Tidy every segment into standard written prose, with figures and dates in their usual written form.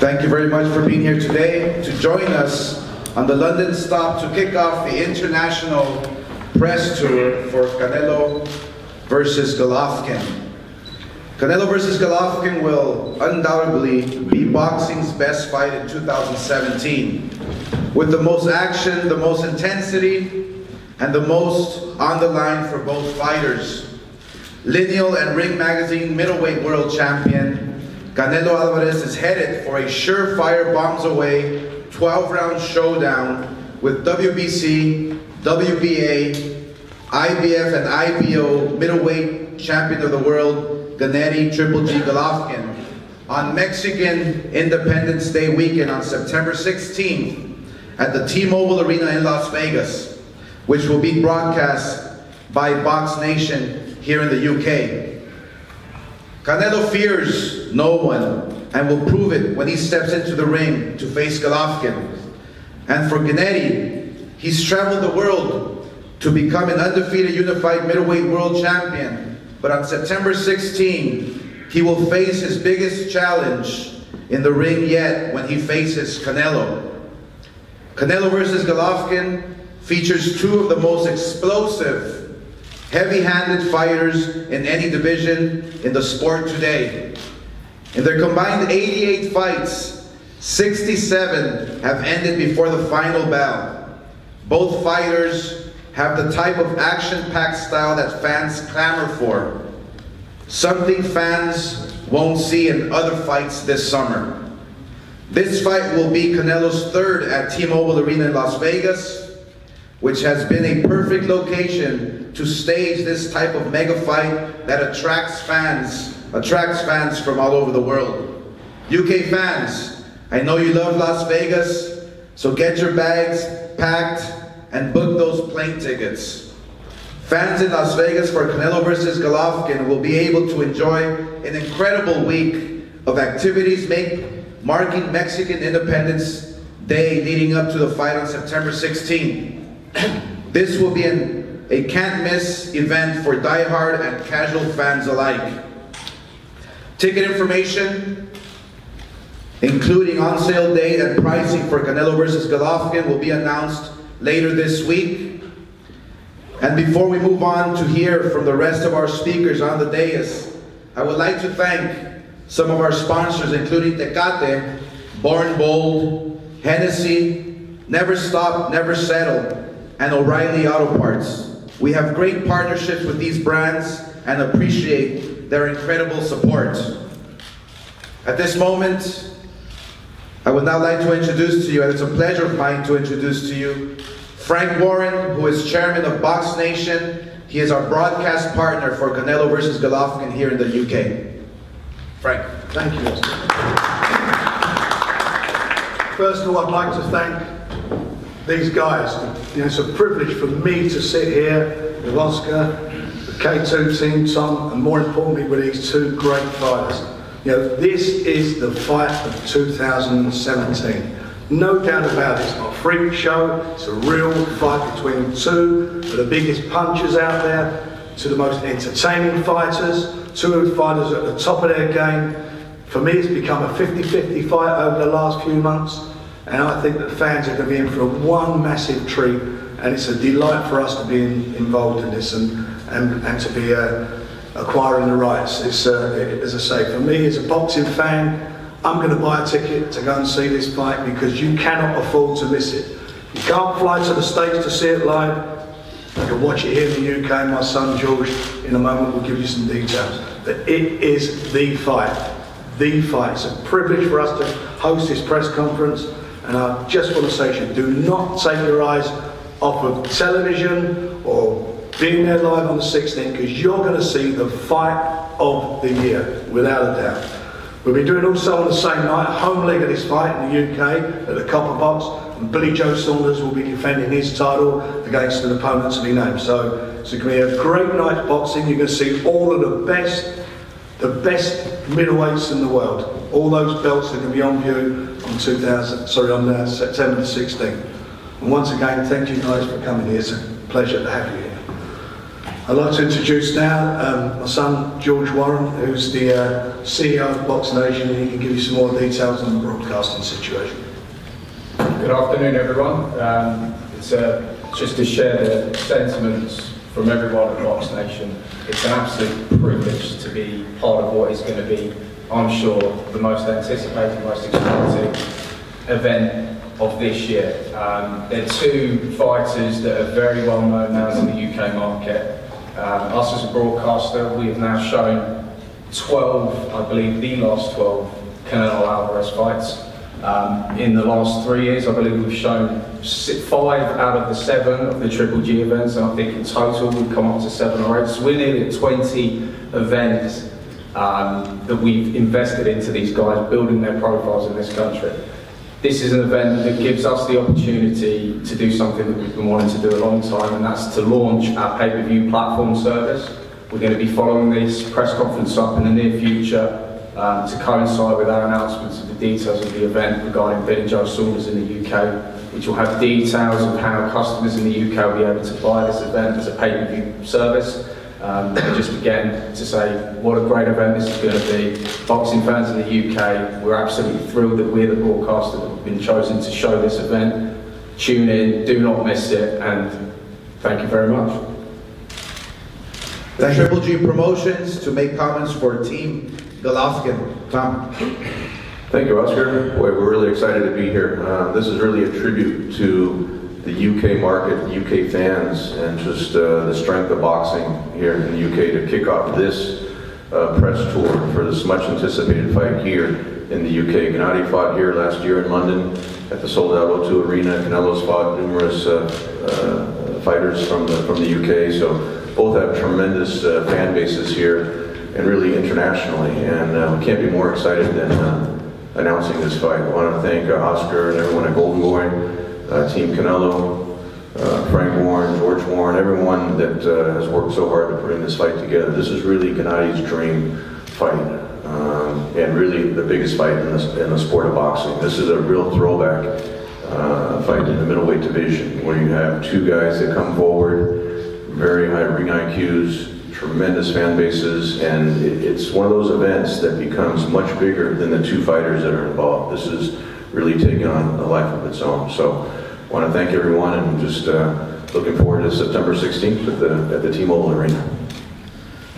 Thank you very much for being here today to join us on the London stop to kick off the international press tour for Canelo versus Golovkin. Canelo versus Golovkin will undoubtedly be boxing's best fight in 2017, with the most action, the most intensity, and the most on the line for both fighters. Lineal and Ring Magazine middleweight world champion Canelo Alvarez is headed for a surefire bombs away 12-round showdown with WBC, WBA, IBF, and IBO middleweight champion of the world Gennady Triple G Golovkin on Mexican Independence Day weekend on September 16th at the T-Mobile Arena in Las Vegas, which will be broadcast by Box Nation here in the UK. Canelo fears no one and will prove it when he steps into the ring to face Golovkin. And for Gennady, he's traveled the world to become an undefeated unified middleweight world champion. But on September 16, he will face his biggest challenge in the ring yet when he faces Canelo. Canelo versus Golovkin features two of the most explosive, heavy-handed fighters in any division in the sport today. In their combined 88 fights, 67 have ended before the final bell. Both fighters have the type of action-packed style that fans clamor for, something fans won't see in other fights this summer. This fight will be Canelo's third at T-Mobile Arena in Las Vegas, which has been a perfect location to stage this type of mega fight that attracts fans from all over the world. UK fans, I know you love Las Vegas, so get your bags packed and book those plane tickets. Fans in Las Vegas for Canelo versus Golovkin will be able to enjoy an incredible week of activities marking Mexican Independence Day leading up to the fight on September 16th. This will be a can't-miss event for die-hard and casual fans alike. Ticket information, including on-sale date and pricing for Canelo versus Golovkin, will be announced later this week. And before we move on to hear from the rest of our speakers on the dais, I would like to thank some of our sponsors, including Tecate, Born Bold, Hennessy, Never Stop, Never Settle, and O'Reilly Auto Parts. We have great partnerships with these brands and appreciate their incredible support. At this moment, I would now like to introduce to you, and it's a pleasure of mine to introduce to you, Frank Warren, who is chairman of Box Nation. He is our broadcast partner for Canelo versus Golovkin here in the UK. Frank. Thank you, Mr. First of all, I'd like to thank these guys. You know, it's a privilege for me to sit here with Oscar, the K2 team, Tom, and more importantly with these two great fighters. You know, this is the fight of 2017. No doubt about it. It's not a freak show. It's a real fight between two of the biggest punchers out there, two of the most entertaining fighters, two fighters at the top of their game. For me, it's become a 50-50 fight over the last few months. And I think that fans are going to be in for one massive treat, and it's a delight for us to be involved in this and to be acquiring the rights. It's, as I say, for me as a boxing fan, I'm going to buy a ticket to go and see this fight because you cannot afford to miss it. You can't fly to the States to see it live. You can watch it here in the UK. My son George, in a moment, will give you some details. But it is the fight. The fight. It's a privilege for us to host this press conference. And I just want to say to you, do not take your eyes off of television or being there live on the 16th, because you're going to see the fight of the year, without a doubt. We'll be doing also on the same night, a home leg of this fight in the UK at the Copper Box, and Billy Joe Saunders will be defending his title against an opponent to be named. So it's going to be a great night of boxing. You're going to see all of the best middleweights in the world. All those belts are going to be on view on September the 16th. And once again, thank you guys for coming here. It's a pleasure to have you here. I'd like to introduce now my son, George Warren, who's the CEO of Box Nation, and he can give you some more details on the broadcasting situation. Good afternoon, everyone. It's just to share the sentiments from everyone at Box Nation. It's an absolute privilege to be part of what is going to be, I'm sure, the most anticipated, most exciting event of this year. They're two fighters that are very well known now in the UK market. Us as a broadcaster, we have now shown 12, I believe the last 12 Canelo Alvarez fights. In the last 3 years, I believe we've shown 5 out of the 7 of the Triple G events, and I think in total we've come up to 7 or 8. So we're nearly at 20 events that we've invested into these guys, building their profiles in this country. This is an event that gives us the opportunity to do something that we've been wanting to do a long time, and that's to launch our pay-per-view platform service. We're going to be following this press conference up in the near future to coincide with our announcements of the details of the event regarding Bill and Joe Saunders in the UK, which will have details of how customers in the UK will be able to buy this event as a pay-per-view service. And just again to say what a great event this is going to be. Boxing fans in the UK, we're absolutely thrilled that we're the broadcaster that have been chosen to show this event. Tune in, do not miss it, and thank you very much. The Triple G Promotions to make comments for Team Golovkin. Tom. Thank you, Oscar. Boy, we're really excited to be here. This is really a tribute to the UK market, the UK fans, and just the strength of boxing here in the UK to kick off this press tour for this much anticipated fight here in the UK. Gennady fought here last year in London at the sold-out O2 Arena. Canelo's fought numerous fighters from the UK, so both have tremendous fan bases here and really internationally, and we can't be more excited than announcing this fight. I want to thank Oscar and everyone at Golden Boy, Team Canelo, Frank Warren, George Warren, everyone that has worked so hard to put in this fight together. This is really Gennady's dream fight, and really the biggest fight in the sport of boxing. This is a real throwback fight in the middleweight division, where you have two guys that come forward, very high ring IQs, tremendous fan bases, and it's one of those events that becomes much bigger than the two fighters that are involved. This is really taking on a life of its own. So I want to thank everyone, and just looking forward to September 16th at the T-Mobile Arena.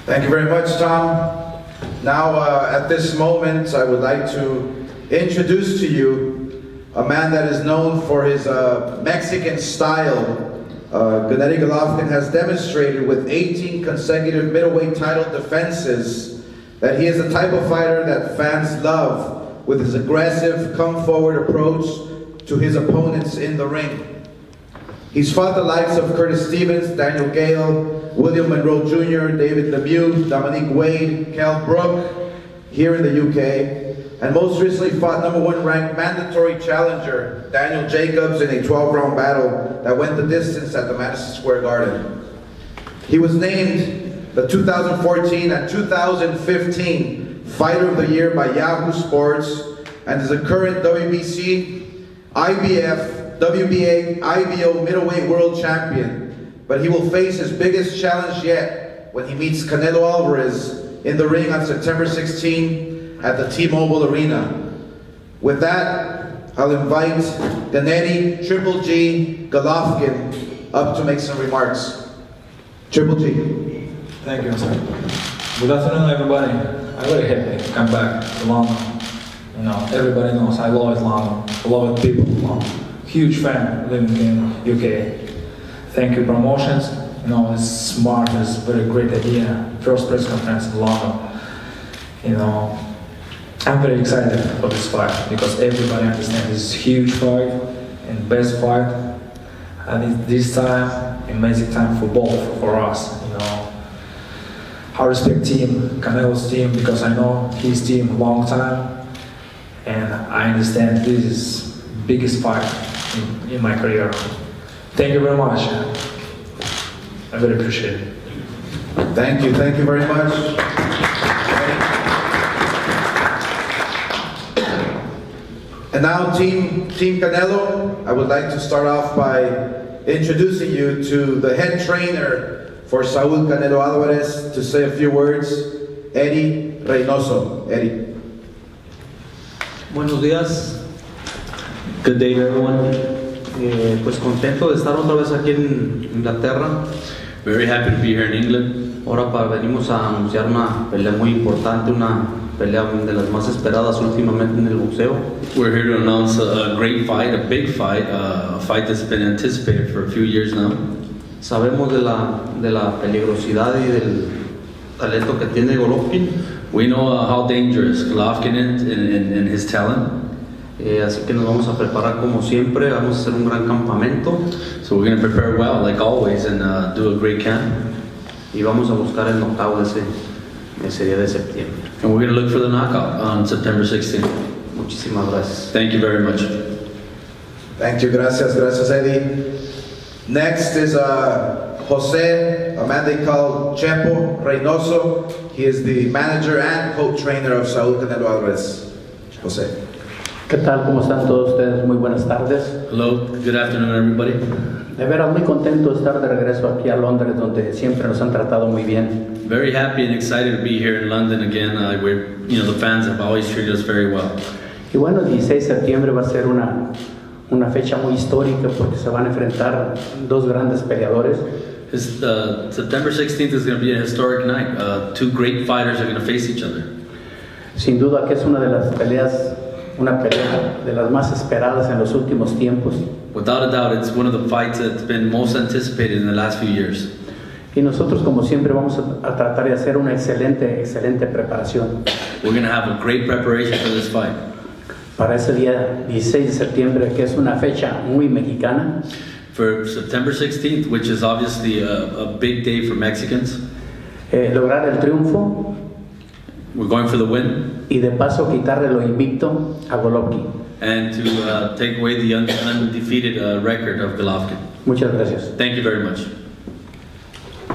Thank you very much, Tom. Now, at this moment, I would like to introduce to you a man that is known for his Mexican style. Gennady Golovkin has demonstrated with 18 consecutive middleweight title defenses that he is the type of fighter that fans love, with his aggressive, come-forward approach to his opponents in the ring. He's fought the likes of Curtis Stevens, Daniel Gale, William Monroe Jr., David Lemieux, Dominique Wade, Kell Brook here in the UK, and most recently fought #1 ranked mandatory challenger Daniel Jacobs in a 12-round battle that went the distance at the Madison Square Garden. He was named the 2014 and 2015 Fighter of the Year by Yahoo Sports, and is a current WBC, IBF, WBA, IBO middleweight world champion. But he will face his biggest challenge yet when he meets Canelo Alvarez in the ring on September 16 at the T-Mobile Arena. With that, I'll invite Gennady Triple G Golovkin up to make some remarks. Triple G. Thank you, sir. Good afternoon, everybody. I'm very happy to come back to London. You know, everybody knows I love London. I love people in London. Huge fan living in UK. Thank you, promotions. You know, it's smart, it's a very great idea. First press conference in London. You know, I'm very excited for this fight because everybody understands this is a huge fight and best fight. And this time, amazing time for both, for us. You know, I respect Canelo's team, because I know his team a long time, and I understand this is biggest fight in my career. Thank you very much. I very appreciate it. Thank you very much. And now, Team Canelo, I would like to start off by introducing you to the head trainer for Saúl Canelo Alvarez to say a few words, Eddie Reynoso. Eddie. Buenos días. Good day everyone. Pues contento de estar otra vez aquí en Inglaterra. Very happy to be here in England. Ahora venimos a anunciar una pelea muy importante, una pelea de las más esperadas últimamente en el boxeo. We're here to announce a great fight, a big fight, a fight that's been anticipated for a few years now. Sabemos de la peligrosidad y del talento que tiene Golovkin. We know how dangerous Golovkin is in his talent. Así que nos vamos a preparar como siempre, vamos a hacer un gran campamento. So we're going to prepare well, like always, and do a great camp. Y vamos a buscar el knockout ese día de septiembre. And we're going to look for the knockout on September 16th. Muchísimas gracias. Thank you very much. Thank you, gracias Eddie. Next is Jose, a man they call Chepo Reynoso. He is the manager and co-trainer of Saúl Canelo Alvarez. Jose. ¿Qué tal? ¿Cómo están todos ustedes? Muy buenas tardes. Hello, good afternoon everybody. De veras muy contento de estar de regreso aquí a Londres, donde siempre nos han tratado muy bien. Very happy and excited to be here in London again. The fans have always treated us very well. Y bueno, el 16 de septiembre va a ser una fecha muy histórica porque se van a enfrentar dos grandes peleadores. September 16th is going to be a historic night. Two great fighters are going to face each other. Sin duda que es una pelea de las más esperadas en los últimos tiempos. Without a doubt, it's one of the fights that's been most anticipated in the last few years. Y nosotros, como siempre, vamos a tratar de hacer una excelente preparación. We're going to have a great preparation for this fight. Para ese día 16 de septiembre, que es una fecha muy mexicana. For September 16th, which is obviously a big day for Mexicans. Lograr el triunfo. We're going for the win. Y de paso quitarle lo invicto a Golovkin. And to take away the undefeated record of Golovkin. Muchas gracias. Thank you very much.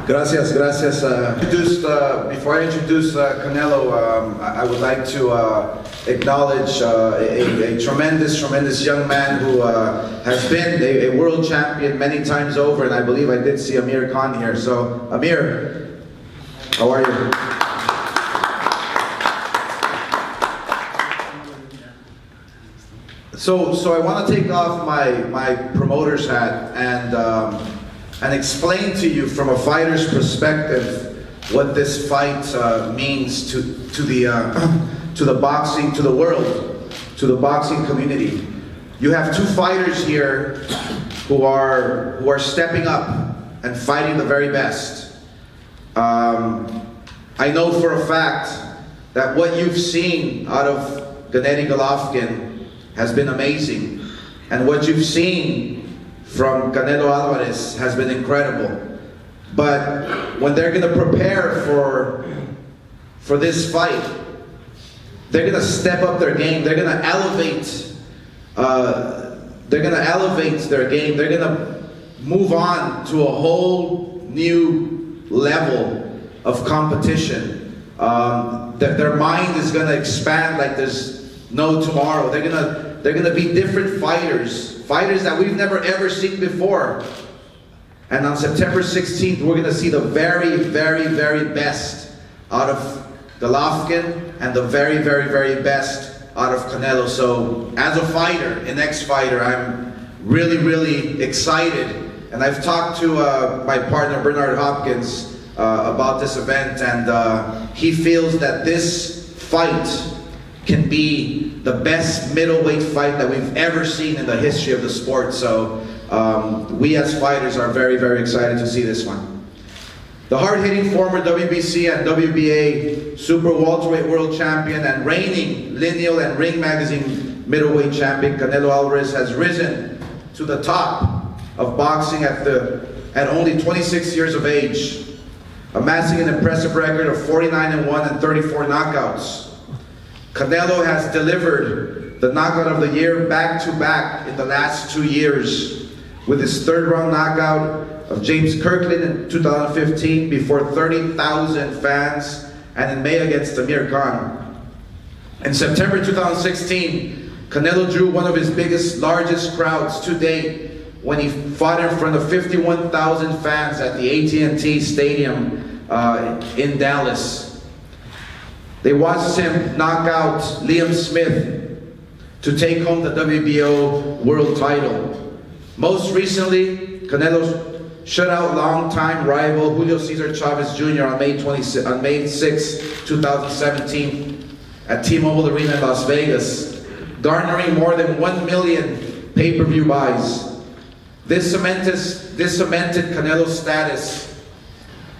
Gracias. Before I introduce Canelo, I would like to acknowledge a tremendous young man who has been a world champion many times over, and I believe I did see Amir Khan here. So, Amir, how are you? So I want to take off my promoter's hat and explain to you from a fighter's perspective what this fight means to the boxing, to the world, to the boxing community. You have two fighters here who are stepping up and fighting the very best. I know for a fact that what you've seen out of Gennady Golovkin has been amazing, and what you've seen from Canelo Alvarez has been incredible. But when they're going to prepare for this fight, they're going to step up their game. They're going to elevate. They're going to elevate their game. They're going to move on to a whole new level of competition. Their mind is going to expand like there's no tomorrow. They're gonna be different fighters that we've never ever seen before. And on September 16th, we're gonna see the very, very, very best out of Golovkin and the very, very, very best out of Canelo. So as a fighter, an ex-fighter, I'm really, really excited. And I've talked to my partner Bernard Hopkins about this event, and he feels that this fight can be the best middleweight fight that we've ever seen in the history of the sport. So we as fighters are very, very excited to see this one. The hard-hitting former WBC and WBA super welterweight world champion and reigning Lineal and Ring Magazine middleweight champion Canelo Alvarez has risen to the top of boxing at only 26 years of age, amassing an impressive record of 49-1 and 34 knockouts. Canelo has delivered the knockout of the year back-to-back in the last 2 years, with his third-round knockout of James Kirkland in 2015 before 30,000 fans, and in May against Amir Khan. In September 2016, Canelo drew one of his largest crowds to date when he fought in front of 51,000 fans at the AT&T Stadium in Dallas. They watched him knock out Liam Smith to take home the WBO world title. Most recently, Canelo shut out longtime rival Julio Cesar Chavez Jr. on May 6, 2017 at T-Mobile Arena in Las Vegas, garnering more than 1 million pay-per-view buys. This cemented Canelo's status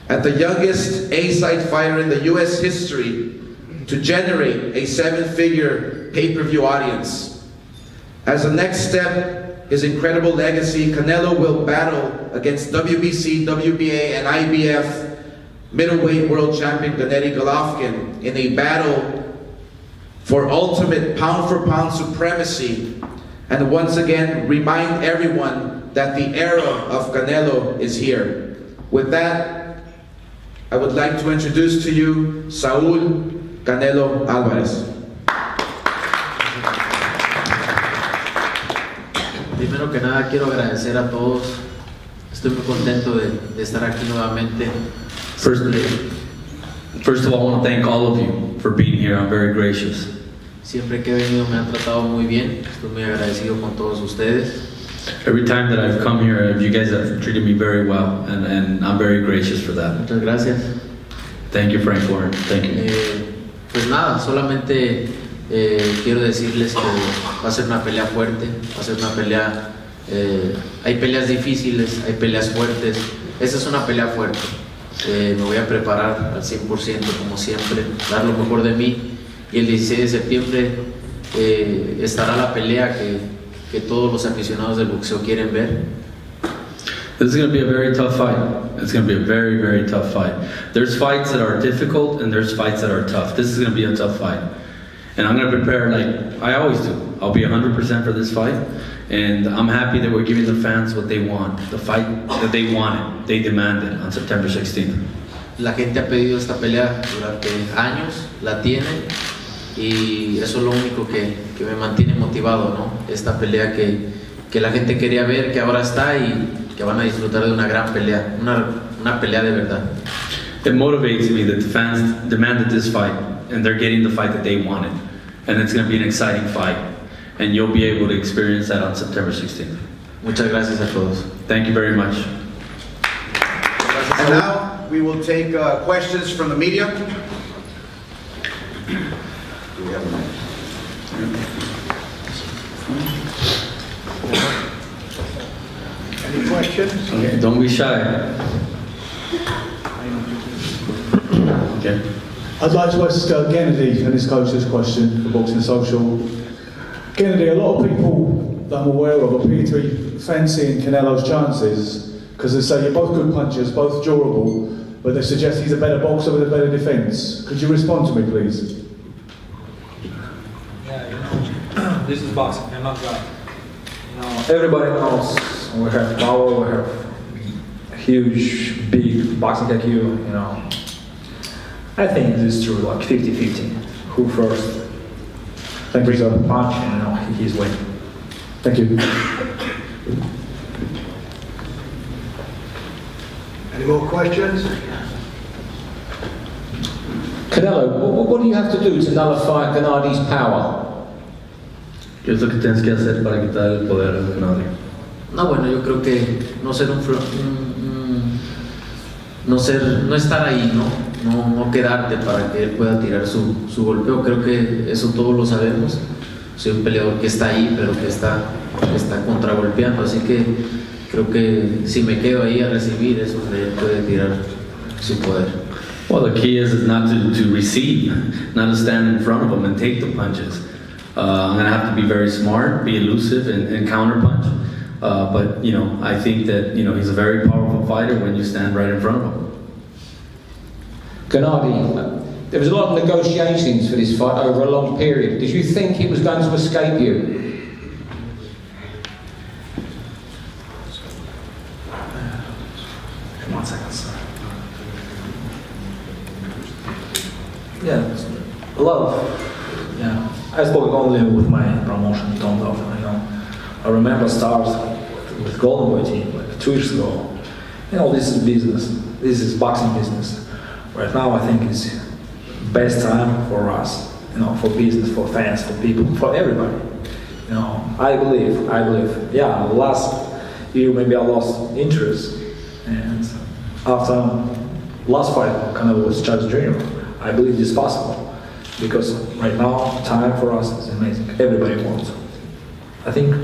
as the youngest A-side fighter in the US history to generate a 7-figure pay-per-view audience. As a next step, his incredible legacy, Canelo will battle against WBC, WBA, and IBF middleweight world champion Gennady Golovkin in a battle for ultimate pound-for-pound supremacy, and once again remind everyone that the era of Canelo is here. With that, I would like to introduce to you Saúl Canelo Alvarez. Primero que nada quiero agradecer a todos. Estoy muy contento de estar aquí nuevamente. First of all, I want to thank all of you for being here. I'm very gracious. Siempre que he venido me han tratado muy bien. Estoy muy agradecido con todos ustedes. Every time that I've come here, you guys have treated me very well, and I'm very gracious for that. Muchas gracias. Thank you, Frank Warren. Thank you. Pues nada, solamente quiero decirles que va a ser una pelea fuerte, va a ser una pelea, hay peleas difíciles, hay peleas fuertes. Esta es una pelea fuerte. Me voy a preparar al 100% como siempre, dar lo mejor de mí, y el 16 de septiembre estará la pelea que todos los aficionados del boxeo quieren ver. This is going to be a very tough fight. It's going to be a very, very tough fight. There's fights that are difficult and there's fights that are tough. This is going to be a tough fight. And I'm going to prepare like I always do. I'll be 100% for this fight. And I'm happy that we're giving the fans what they want. The fight that they wanted, they demanded on September 16th. La gente ha pedido esta pelea durante años, la tienen, y eso es lo único que me mantiene motivado, ¿no? Esta pelea que la gente quería ver, que ahora está, y que van a disfrutar de una gran pelea, una pelea de verdad. It motivates me that the fans demanded this fight, and they're getting the fight that they wanted. And it's going to be an exciting fight, and you'll be able to experience that on September 16th. Muchas gracias a todos. Thank you very much. And now we will take questions from the media. Do we have a mic? Any questions? Okay, don't be shy. Okay. I'd like to ask Gennady and his coach this question for Boxing Social. Gennady, a lot of people that I'm aware of appear to be fancying Canelo's chances because they say you're both good punchers, both durable, but they suggest he's a better boxer with a better defence. Could you respond to me, please? Yeah, this is boxing. I'm not God. Everybody knows we have power, we have huge, big boxing IQ, I think this is true, like 50-50. Who first? Thank you, sir. Punch, and he's winning. Thank you. Any more questions? Canelo, what do you have to do to nullify Gennady's power? ¿Qué es lo que tienes que hacer para quitar el poder a Gennady? No, bueno, yo creo que no estar ahí, no quedarte para que él pueda tirar su golpeo. Creo que eso todos lo sabemos. Soy un peleador que está ahí, pero que está contragolpeando, así que creo que si me quedo ahí a recibir, eso él puede tirar su poder. Well, the key is not to receive, not to stand in front of him and take the punches. I'm going to have to be very smart, be elusive, and counterpunch. But I think that he's a very powerful fighter when you stand right in front of him. Gennady, there was a lot of negotiations for this fight over a long period. Did you think he was going to escape you? One second, sir. Yeah, a lot of, I spoke only with my promotion, Tom Duff, I remember stars with Golden Boy team like 2 years ago. You know, this is business. This is boxing business. Right now, I think it's best time for us. You know, for business, for fans, for people, for everybody. You know, I believe. Yeah, last year maybe I lost interest, and after last fight, Canelo was Charles Jr. I believe it's possible because right now time for us is amazing. Everybody wants. I think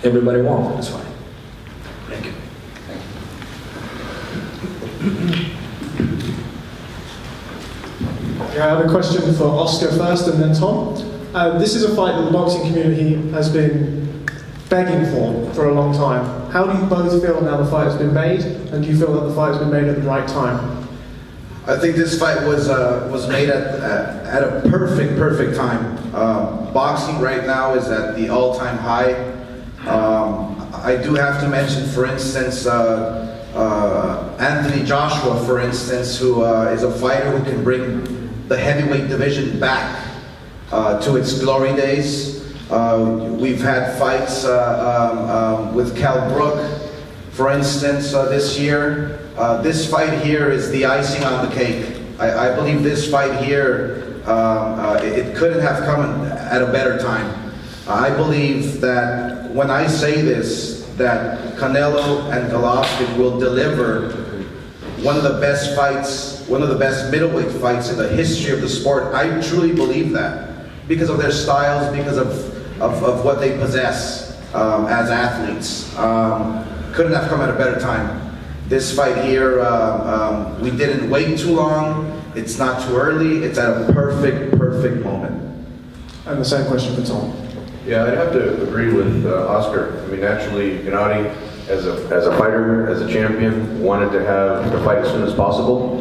everybody wants this fight. Thank you. I have a question for Oscar first and then Tom. This is a fight that the boxing community has been begging for a long time. How do you both feel now the fight has been made, and do you feel that the fight has been made at the right time? I think this fight was made at a perfect time. Boxing right now is at the all-time high. I do have to mention, for instance, Anthony Joshua, for instance, who is a fighter who can bring the heavyweight division back to its glory days. We've had fights with Cal Brook, for instance, this year. This fight here is the icing on the cake. I believe this fight here, it couldn't have come at a better time. I believe that when I say this, that Canelo and Golovkin will deliver one of the best fights, one of the best middleweight fights in the history of the sport. I truly believe that because of their styles, because of what they possess as athletes. Couldn't have come at a better time. This fight here, we didn't wait too long. It's not too early. It's at a perfect moment. And the same question for Tom. Yeah, I'd have to agree with Oscar. I mean, naturally, Gennady, as a fighter, as a champion, wanted to have the fight as soon as possible.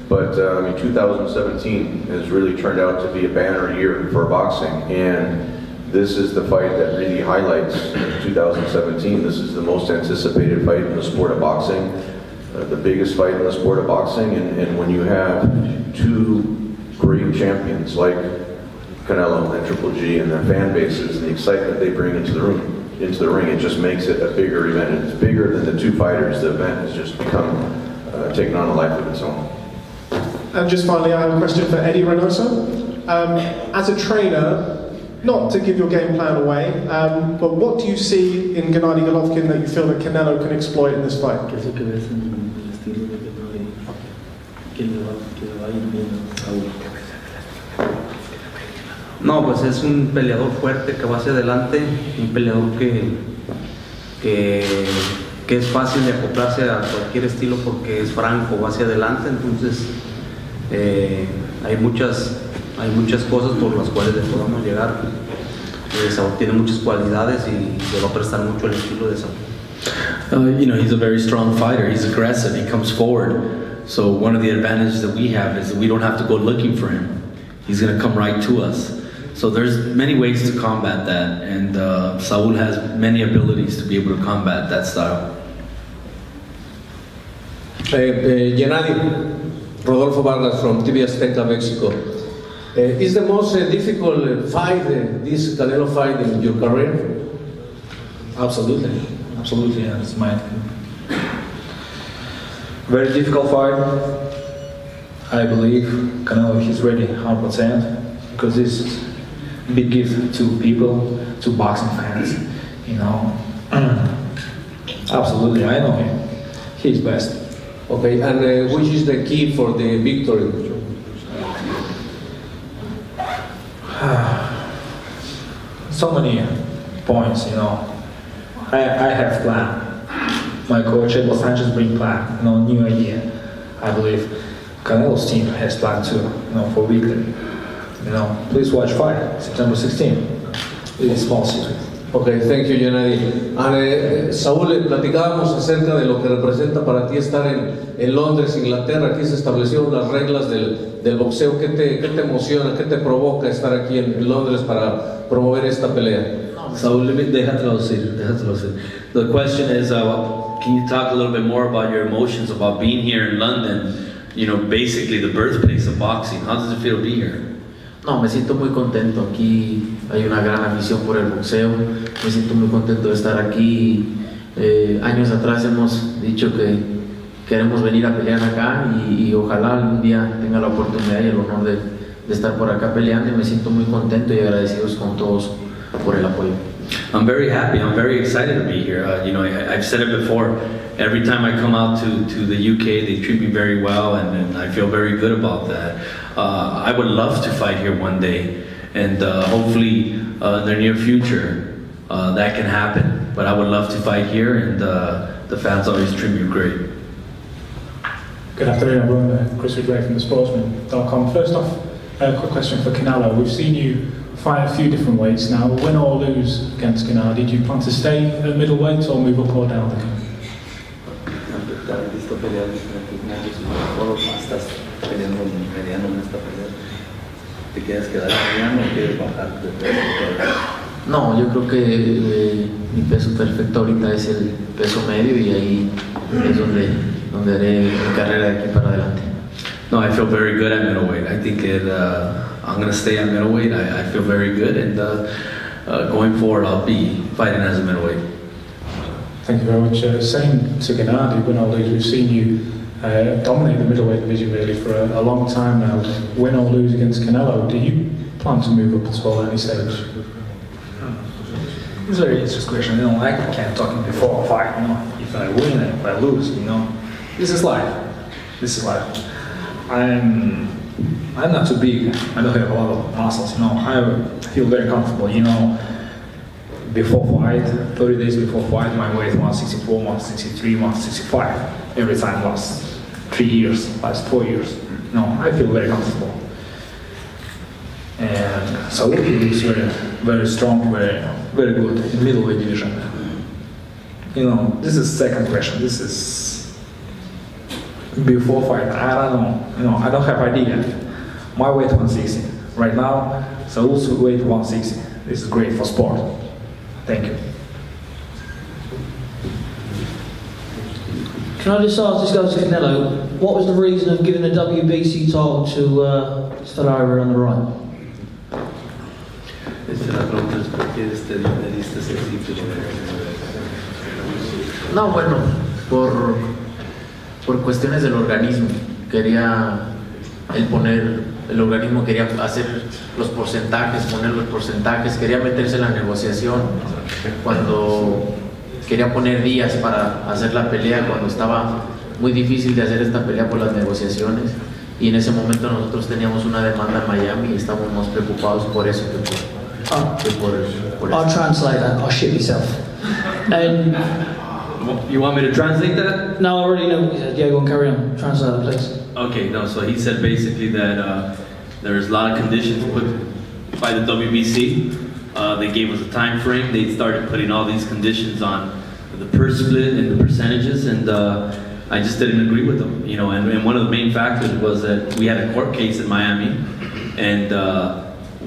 But I mean, 2017 has really turned out to be a banner year for boxing, and this is the fight that really highlights 2017. This is the most anticipated fight in the sport of boxing, the biggest fight in the sport of boxing, and when you have two great champions like Canelo and Triple G and their fan bases and the excitement they bring into the ring, it just makes it a bigger event. And it's bigger than the two fighters. The event has just become taken on a life of its own. And just finally, I have a question for Eddie Reynoso. As a trainer, not to give your game plan away, but what do you see in Gennady Golovkin that you feel that Canelo can exploit in this fight? No, pues es un peleador fuerte que va hacia adelante, un peleador que es fácil de acoplarse a cualquier estilo porque es franco, va hacia adelante, entonces hay muchas cosas por las cuales le podamos llegar. Saúl tiene muchas cualidades y le va a prestar mucho el estilo de Saúl. You know, he's a very strong fighter. He's aggressive. He comes forward. So one of the advantages that we have is that we don't have to go looking for him. He's going to come right to us. So there's many ways to combat that, and Saúl has many abilities to be able to combat that style. Gennady, Rodolfo Vargas from TV Azteca, Mexico. Is the most difficult fight, this Canelo fight in your career? Absolutely, yeah, it's mine. Very difficult fight. I believe Canelo is ready 100% because this is a big gift to people, to boxing fans, you know. Absolutely, I know him. He's best. Okay, and which is the key for the victory? So many points, you know. I have plan. My coach Abel Sanchez bring plan, you know, new idea. I believe Canelo's team has plan too, you know, for victory. You know, please watch fight September 16. It's a small secret. Okay, thank you, Gennady. And Saúl, platicábamos acerca de lo que representa para ti estar en Londres, Inglaterra. Aquí se establecieron las reglas del boxeo. ¿Qué te emociona, qué te provoca estar aquí en Londres para promover esta pelea? Saúl, deja traducir. The question is, can you talk a little bit more about your emotions about being here in London? You know, basically the birthplace of boxing. How does it feel to be here? No, me siento muy contento. Aquí hay una gran afición por el boxeo. Me siento muy contento de estar aquí. Años atrás hemos dicho que queremos venir a pelear acá y ojalá algún día tenga la oportunidad y el honor de estar por acá peleando, y me siento muy contento y agradecidos con todos por el apoyo. I'm very happy. I'm very excited to be here. I've said it before. Every time I come out to the UK, they treat me very well, and I feel very good about that. I would love to fight here one day, and hopefully in the near future that can happen. But I would love to fight here, and the fans always treat me great. Good afternoon, everyone. Chris Ridgway from thesportsman.com. First off, a quick question for Canelo. We've seen you fight a few different weights now. Win or lose against Gennady, do you plan to stay at middleweight or move up or down again? No, yo creo que mi peso perfecto ahorita es el peso medio, y ahí es donde haré mi carrera de aquí para adelante. No, I feel very good at middleweight. I think I'm going to stay at middleweight. I feel very good, and going forward, I'll be fighting as a middleweight. Thank you very much. Same to Gennady, win or lose, we've seen you dominate the middleweight division really for a long time now. Win or lose against Canelo, do you plan to move up at all at any stage? It's a very interesting question. I can't talk before a fight. If I win, if I lose, this is life. This is life. I'm not too big. I don't have a lot of muscles. I feel very comfortable. Before fight, 30 days before fight, my weight was 164, 163, 165. Every time last 3 years, last 4 years. I feel very comfortable. And so is very, very strong, very good in middleweight division. This is second question. This is before fight. I don't know. I don't have idea. My weight 160 right now. Saul's weight 160. This is great for sport. Thank you. Can I just ask, this goes to Canelo, what was the reason of giving the WBC title to Ferreira on the right? No, bueno, por cuestiones del organismo. El organismo quería hacer los porcentajes, poner los porcentajes, quería meterse en la negociación cuando quería poner días para hacer la pelea, cuando estaba muy difícil de hacer esta pelea por las negociaciones, y en ese momento nosotros teníamos una demanda en Miami y estábamos más preocupados por eso que por I'll translate that. I'll shit myself. And you want me to translate that? No, I already know what you said. Yeah, go on, carry on. Translate that, please. Okay, no, so he said basically that there's a lot of conditions put by the WBC. They gave us a time frame. They started putting all these conditions on the purse split and the percentages, and I just didn't agree with them. And one of the main factors was that we had a court case in Miami, and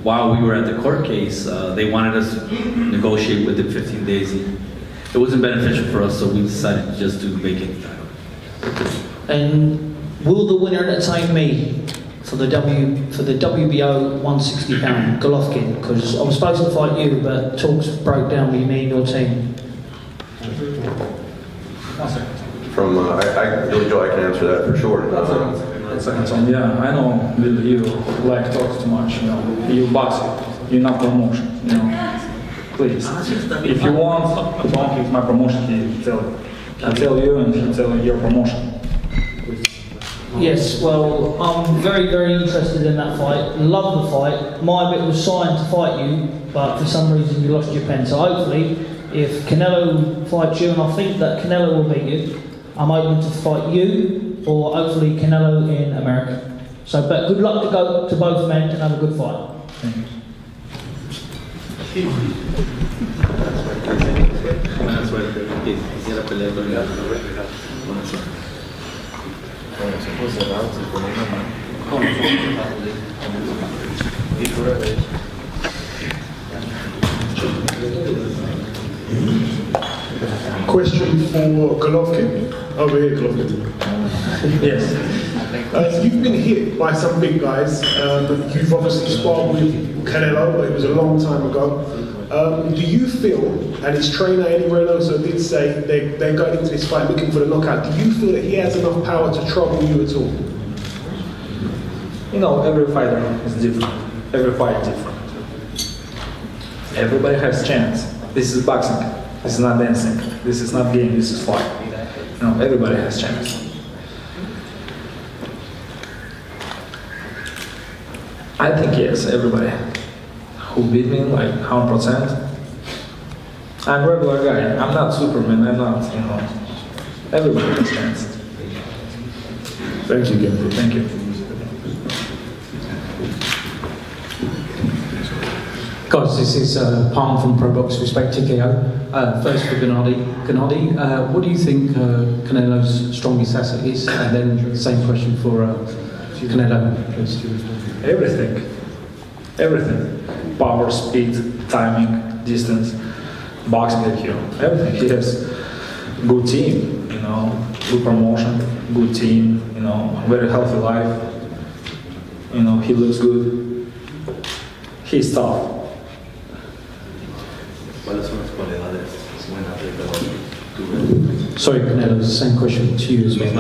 while we were at the court case, they wanted us to negotiate within 15 days. It wasn't beneficial for us, so we decided just to vacate the title. And will the winner entertain me for the WBO 160 pound Golovkin? Because I was supposed to fight you, but talks broke down with me and your team. Joe, I can answer that for sure. Yeah, I know you like talk too much. You box it. You're not promotion. Please, if you want, don't give my promotion. He'll tell you, and he'll tell your promotion. Yes, well, I'm very, very interested in that fight. Love the fight. My bit was signed to fight you, but for some reason you lost your pen. So hopefully, if Canelo fights you, and I think that Canelo will beat you, I'm open to fight you, or hopefully Canelo in America. So, but good luck to both men, and have a good fight. Thank you. Question for Golovkin. Over here, Golovkin. Yes. You've been hit by some big guys. You've obviously sparred with Canelo, but it was a long time ago. Do you feel, and his trainer Eddie Reynoso did say they're going into this fight looking for the knockout, do you feel that he has enough power to trouble you at all? You know, every fighter is different. Every fight is different. Everybody has chance. This is boxing. This is not dancing. This is not game. This is fight. You know, everybody has chance. I think yes, everybody who beat me like 100%. I'm a regular guy. I'm not Superman. I'm not, you know. Everybody has chance. Thank you, Gennady. Thank you. Guys, this is Palm from Pro Box Respect TKO. First for Gennady. Gennady, what do you think Canelo's strongest asset is? And then the same question for Canelo, please. Everything. Everything. Power, speed, timing, distance, boxing IQ. Everything. He has good team, you know, good promotion, good team, you know, very healthy life. You know, he looks good. He's tough. Sorry, Canelo, the same question to you as well.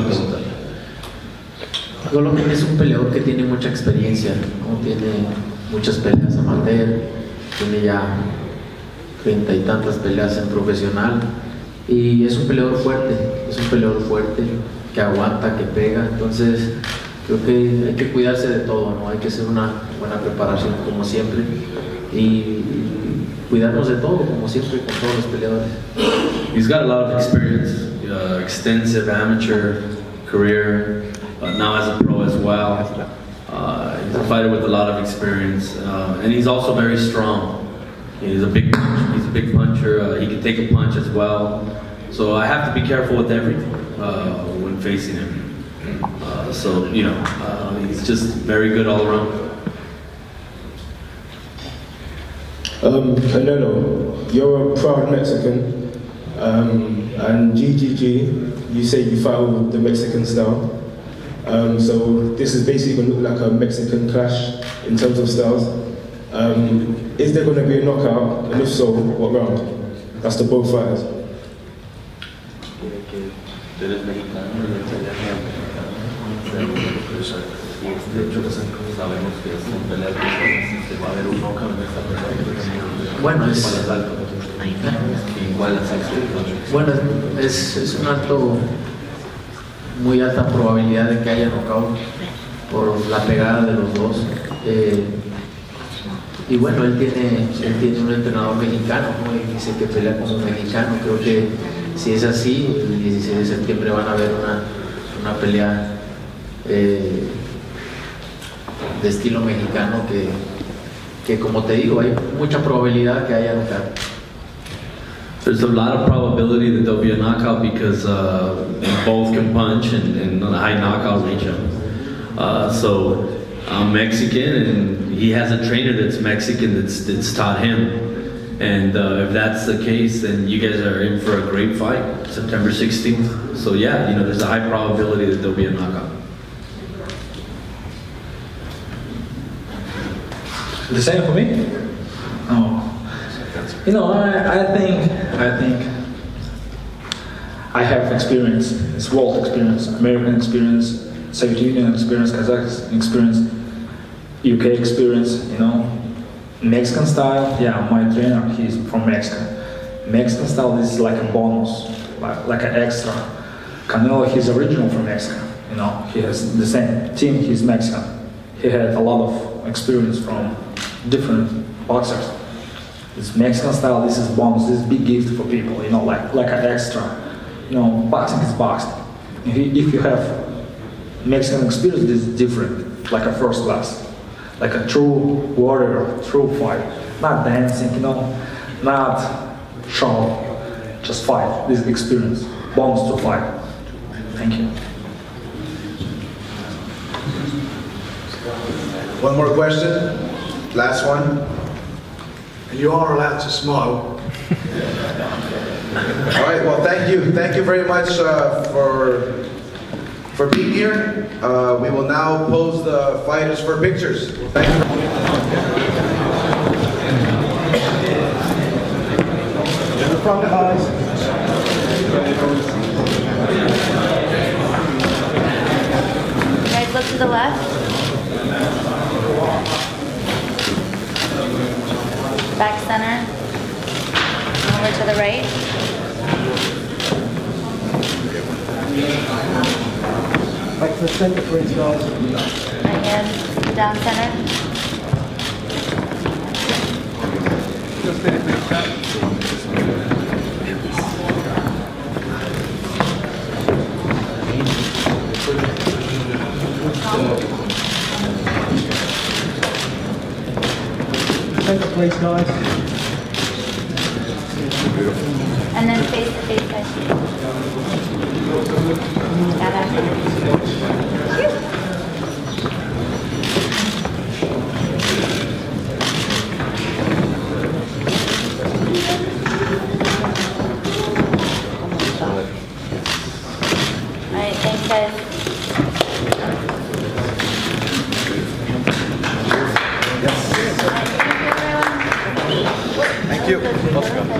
Golovkin es un peleador que tiene mucha experiencia, ¿no? Tiene muchas peleas amateur, tiene ya 30 y tantas peleas en profesional y es un peleador fuerte que aguanta, que pega, entonces creo que hay que cuidarse de todo, ¿no? Hay que hacer una buena preparación como siempre y cuidarnos de todo como siempre con todos los peleadores. He's got a lot of experience, extensive amateur career. Now as a pro as well. He's a fighter with a lot of experience, and he's also very strong. He's a big puncher. He can take a punch as well. So I have to be careful with everything when facing him. So you know, he's just very good all around. Canelo, you're a proud Mexican, and GGG, you say you fight with the Mexican style. So this is basically going to look like a Mexican clash in terms of styles. Is there going to be a knockout? And if so, what round? That's to both fighters. Bueno, es un alto, muy alta probabilidad de que haya knockout por la pegada de los dos. Y bueno, él tiene un entrenador mexicano, ¿no? Y dice que pelea como un mexicano. Creo que si es así, el 16 de septiembre van a ver una pelea de estilo mexicano que como te digo, hay mucha probabilidad que haya knockout. There's a lot of probability that there'll be a knockout because both can punch and a high knockout ratio. So I'm Mexican and he has a trainer that's Mexican that's taught him. And if that's the case, then you guys are in for a great fight, September 16th. So yeah, you know, there's a high probability that there'll be a knockout. The same for me? Oh. You know, I think I have experience. It's world experience, American experience, Soviet Union experience, Kazakh experience, UK experience, you know. Mexican style, yeah, my trainer, he's from Mexico. Mexican style is like a bonus, like an extra. Canelo, he's original from Mexico, you know. He has the same team, he's Mexican. He had a lot of experience from different boxers. This Mexican style, this is bonus, this is big gift for people, you know, like an extra. You know, boxing is boxing. If you have Mexican experience, this is different, like a first class. Like a true warrior, true fight. Not dancing, you know, not show, just fight. This is experience, bonus to fight. Thank you. One more question, last one. And you are allowed to smile. All right, well, thank you very much for for being here. We will now pose the fighters for pictures. Thank you. In the front, guys. Guys, look to the left. Back center. Over to the right. Back to the center, please, guys. Right hand down center. Just did it, please, chat. Center, please, guys. And then face to face, guys. Got it. Alright, thanks guys. Thank you.